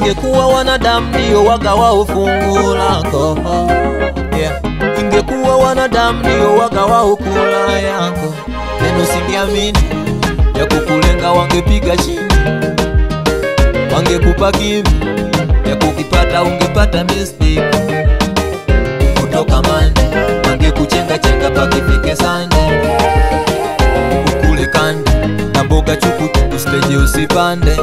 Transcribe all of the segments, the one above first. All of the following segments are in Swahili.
Ingekuwa wanadamu ndio wagawa ufungu lako, yeah. Ingekuwa wanadamu ndio wagawa ukula yako, neno singeamini ya kukulenga wangepiga chini, wangekupa kimi ya kukipata ungepata mistake. Kutoka mande wangekuchenga chenga pakifike sande, ukule kande na mboga chuku stage usipande.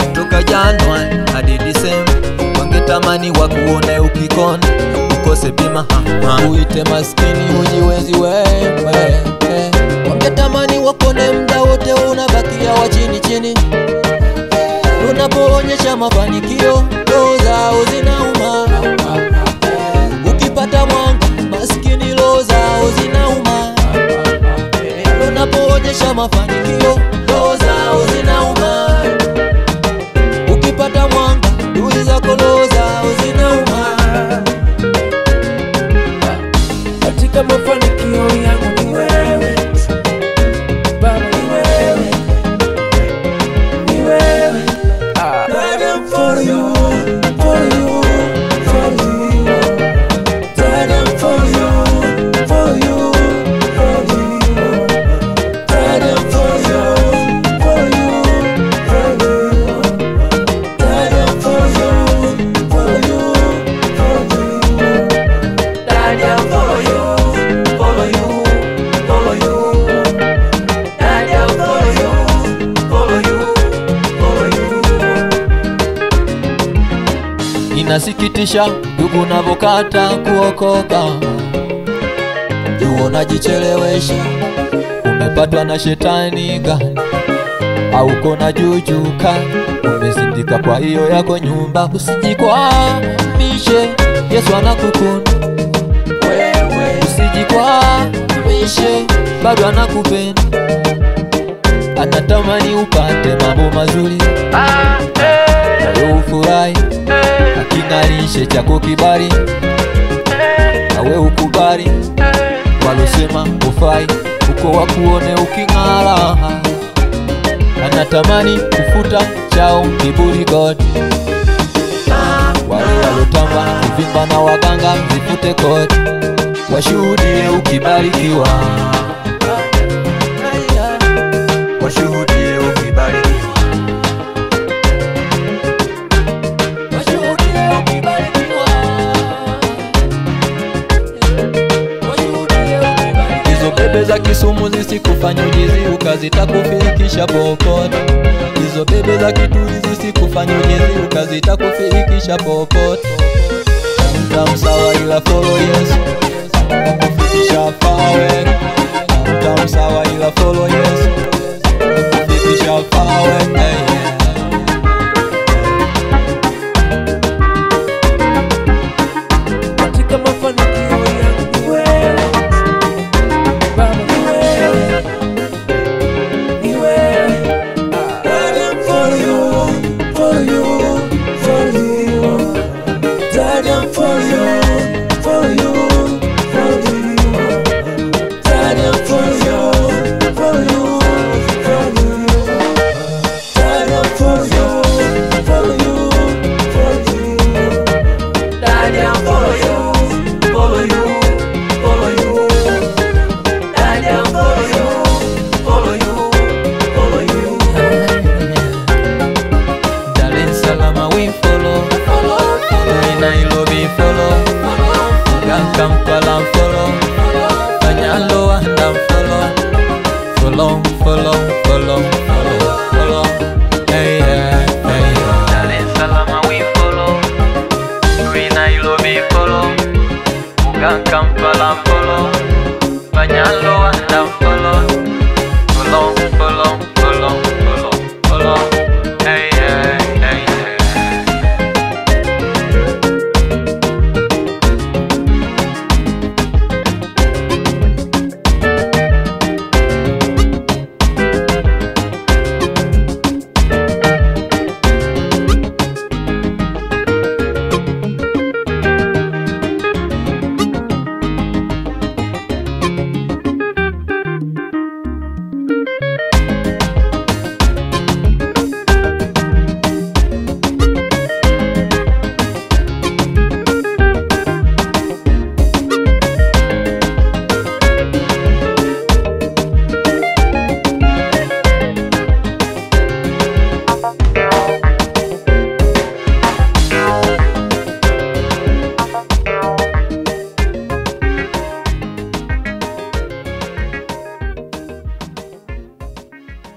Kutoka Januari hadi Disemba wangetamani wakuone ukikona, ukose bima uite maskini ujiwezi wewe. Wangetamani wakone mda wote unabakia wa chini chini, unapoonyesha mafanikio roho zao zinauma. Ukipata mwanga maskini roho zao zinauma, unapoonyesha mafanikio roho zao zinauma. Ukipata mwanga ndugu zako roho zao zinauma. Katika mafanikio yangu ni wewe Baba, ni wewe, ni wewe. I am for you, for you, for you. I am for you, for you, for you. I am for you, for you, for you. I am for you, for you, for you. I am for you, for you, for you. I am for you, for you, for you. Inasikitisha ndugu navokata kuokoka, juu unajichelewesha. Umepatwa na shetani gani? Au kona jujuka? Umezindika kwa hiyo yako nyumba. Usijikwamishe, Yesu anakupenda wewe. Usijikwamishe, bado anakupenda. Anatamani upate mambo mazuri, nawe ufurahi, aking'arishe chako kibali, nawe ukubali. Walosema ufai uko wakuone uking'ara, anatamani kufuta chao kiburi God. Wale walotamba kuvimba na waganga mzifute God, washuhudie ukibarikiwa, washuhudie ukibarikiwa. Hizo bebe za Kisumu zisikufanya ujizi ukazitakufikisha popote. Hizo bebe za Kituri zisikufanya ujizi ukazitakufikisha popote. Tamtam sawa ila follow Yesu, kufikisha fawe. Tamtam sawa ila follow Yesu, kufikisha fawe.